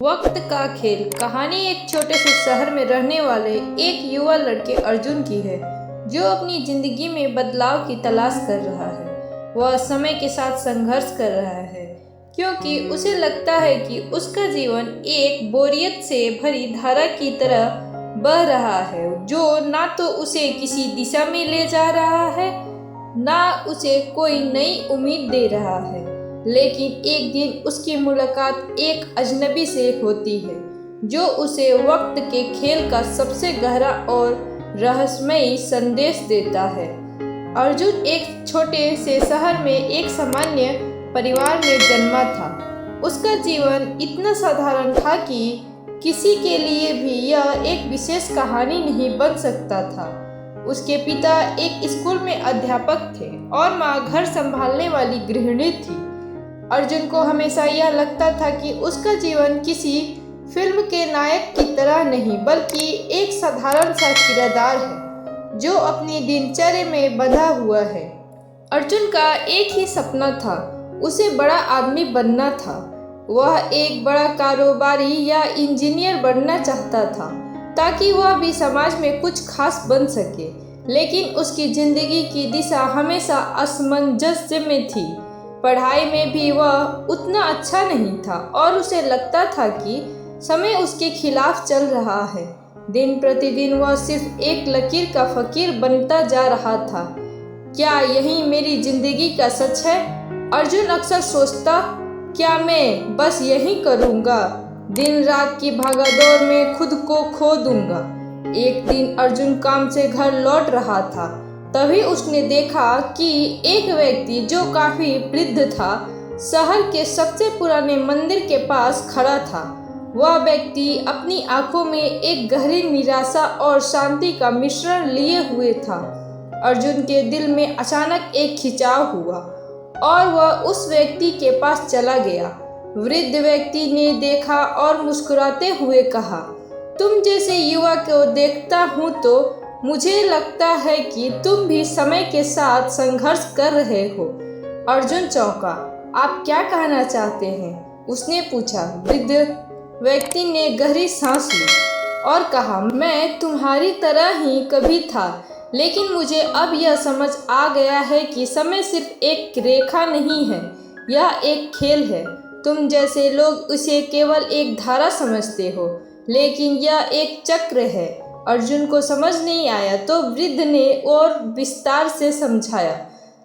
वक्त का खेल कहानी एक छोटे से शहर में रहने वाले एक युवा लड़के अर्जुन की है, जो अपनी जिंदगी में बदलाव की तलाश कर रहा है। वह समय के साथ संघर्ष कर रहा है, क्योंकि उसे लगता है कि उसका जीवन एक बोरियत से भरी धारा की तरह बह रहा है, जो ना तो उसे किसी दिशा में ले जा रहा है, ना उसे कोई नई उम्मीद दे रहा है। लेकिन एक दिन उसकी मुलाकात एक अजनबी से होती है, जो उसे वक्त के खेल का सबसे गहरा और रहस्यमयी संदेश देता है। अर्जुन एक छोटे से शहर में एक सामान्य परिवार में जन्मा था। उसका जीवन इतना साधारण था कि किसी के लिए भी यह एक विशेष कहानी नहीं बन सकता था। उसके पिता एक स्कूल में अध्यापक थे और माँ घर संभालने वाली गृहिणी थी। अर्जुन को हमेशा यह लगता था कि उसका जीवन किसी फिल्म के नायक की तरह नहीं, बल्कि एक साधारण सा किरदार है जो अपनी दिनचर्या में बंधा हुआ है। अर्जुन का एक ही सपना था, उसे बड़ा आदमी बनना था। वह एक बड़ा कारोबारी या इंजीनियर बनना चाहता था, ताकि वह भी समाज में कुछ खास बन सके। लेकिन उसकी जिंदगी की दिशा हमेशा असमंजस में थी। पढ़ाई में भी वह उतना अच्छा नहीं था और उसे लगता था कि समय उसके खिलाफ चल रहा है। दिन प्रतिदिन वह सिर्फ एक लकीर का फकीर बनता जा रहा था। क्या यही मेरी जिंदगी का सच है? अर्जुन अक्सर सोचता, क्या मैं बस यही करूँगा? दिन रात की भागदौड़ में खुद को खो दूंगा। एक दिन अर्जुन काम से घर लौट रहा था। तभी उसने देखा कि एक व्यक्ति जो काफी वृद्ध था, शहर के सबसे पुराने मंदिर के पास खड़ा था। वह व्यक्ति अपनी आंखों में एक गहरी निराशा और शांति का मिश्रण लिए हुए था। अर्जुन के दिल में अचानक एक खिंचाव हुआ और वह उस व्यक्ति के पास चला गया। वृद्ध व्यक्ति ने देखा और मुस्कुराते हुए कहा, तुम जैसे युवा को देखता हूँ तो मुझे लगता है कि तुम भी समय के साथ संघर्ष कर रहे हो। अर्जुन चौंका। आप क्या कहना चाहते हैं? उसने पूछा। वृद्ध व्यक्ति ने गहरी सांस ली और कहा, मैं तुम्हारी तरह ही कभी था, लेकिन मुझे अब यह समझ आ गया है कि समय सिर्फ एक रेखा नहीं है, यह एक खेल है। तुम जैसे लोग इसे केवल एक धारा समझते हो, लेकिन यह एक चक्र है। अर्जुन को समझ नहीं आया तो वृद्ध ने और विस्तार से समझाया,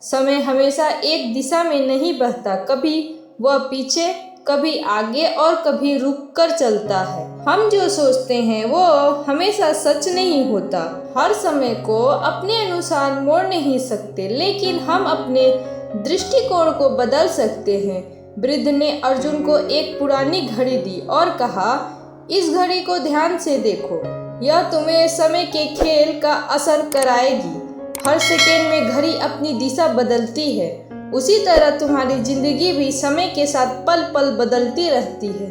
समय हमेशा एक दिशा में नहीं बहता, कभी वह पीछे, कभी आगे और कभी रुक कर चलता है। हम जो सोचते हैं वो हमेशा सच नहीं होता। हर समय को अपने अनुसार मोड़ नहीं सकते, लेकिन हम अपने दृष्टिकोण को बदल सकते हैं। वृद्ध ने अर्जुन को एक पुरानी घड़ी दी और कहा, इस घड़ी को ध्यान से देखो, यह तुम्हें समय के खेल का असर कराएगी। हर सेकेंड में घड़ी अपनी दिशा बदलती है, उसी तरह तुम्हारी जिंदगी भी समय के साथ पल पल बदलती रहती है।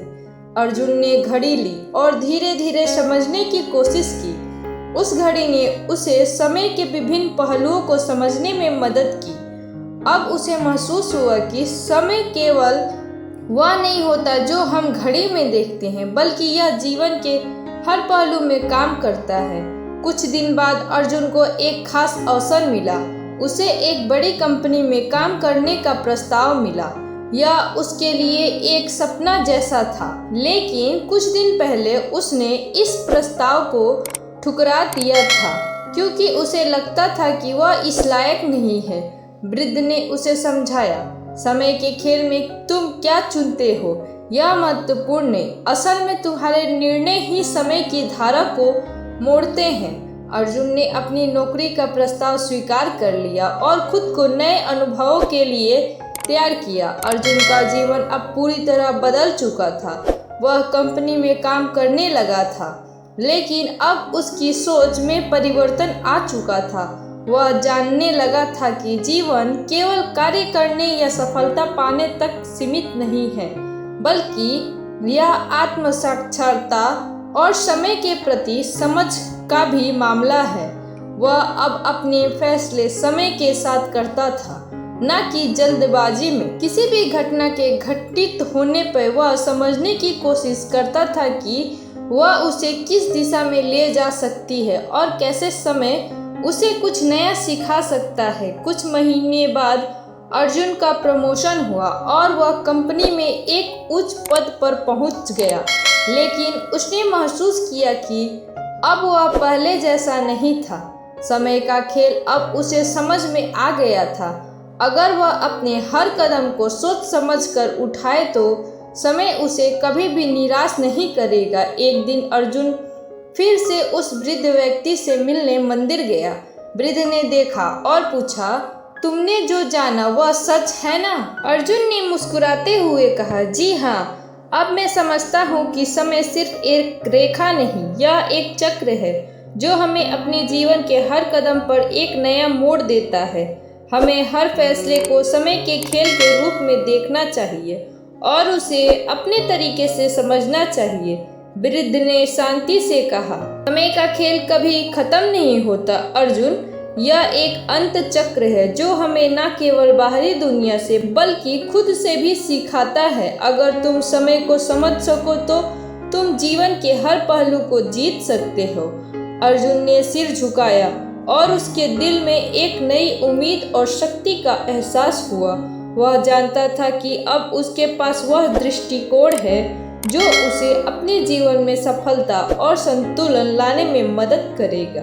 अर्जुन ने घड़ी ली और धीरे धीरे समझने की कोशिश की। उस घड़ी ने उसे समय के विभिन्न पहलुओं को समझने में मदद की। अब उसे महसूस हुआ कि समय केवल वह नहीं होता जो हम घड़ी में देखते हैं, बल्कि यह जीवन के हर पहलू में काम करता है। कुछ दिन बाद अर्जुन को एक खास अवसर मिला। उसे एक बड़ी कंपनी में काम करने का प्रस्ताव मिला। यह उसके लिए एक सपना जैसा था, लेकिन कुछ दिन पहले उसने इस प्रस्ताव को ठुकरा दिया था, क्योंकि उसे लगता था कि वह इस लायक नहीं है। वृद्ध ने उसे समझाया, समय के खेल में तुम क्या चुनते हो यह महत्वपूर्ण नहीं, असल में तुम्हारे निर्णय ही समय की धारा को मोड़ते हैं। अर्जुन ने अपनी नौकरी का प्रस्ताव स्वीकार कर लिया और खुद को नए अनुभवों के लिए तैयार किया। अर्जुन का जीवन अब पूरी तरह बदल चुका था। वह कंपनी में काम करने लगा था, लेकिन अब उसकी सोच में परिवर्तन आ चुका था। वह जानने लगा था कि जीवन केवल कार्य करने या सफलता पाने तक सीमित नहीं है, बल्कि यह आत्म साक्षात्कार और समय के प्रति समझ का भी मामला है। वह अब अपने फैसले समय के साथ करता था। न कि जल्दबाजी में। किसी भी घटना के घटित होने पर वह समझने की कोशिश करता था कि वह उसे किस दिशा में ले जा सकती है और कैसे समय उसे कुछ नया सिखा सकता है। कुछ महीने बाद अर्जुन का प्रमोशन हुआ और वह कंपनी में एक उच्च पद पर पहुंच गया, लेकिन उसने महसूस किया कि अब वह पहले जैसा नहीं था। समय का खेल अब उसे समझ में आ गया था। अगर वह अपने हर कदम को सोच समझकर उठाए तो समय उसे कभी भी निराश नहीं करेगा। एक दिन अर्जुन फिर से उस वृद्ध व्यक्ति से मिलने मंदिर गया। वृद्ध ने देखा और पूछा, तुमने जो जाना वह सच है ना? अर्जुन ने मुस्कुराते हुए कहा, जी हाँ, अब मैं समझता हूँ कि समय सिर्फ एक रेखा नहीं, यह एक चक्र है जो हमें अपने जीवन के हर कदम पर एक नया मोड़ देता है। हमें हर फैसले को समय के खेल के रूप में देखना चाहिए और उसे अपने तरीके से समझना चाहिए। वृद्ध ने शांति से कहा, समय का खेल कभी खत्म नहीं होता अर्जुन, यह एक अंत चक्र है जो हमें न केवल बाहरी दुनिया से बल्कि खुद से भी सिखाता है। अगर तुम समय को समझ सको तो तुम जीवन के हर पहलू को जीत सकते हो। अर्जुन ने सिर झुकाया और उसके दिल में एक नई उम्मीद और शक्ति का एहसास हुआ। वह जानता था कि अब उसके पास वह दृष्टिकोण है जो उसे अपने जीवन में सफलता और संतुलन लाने में मदद करेगा।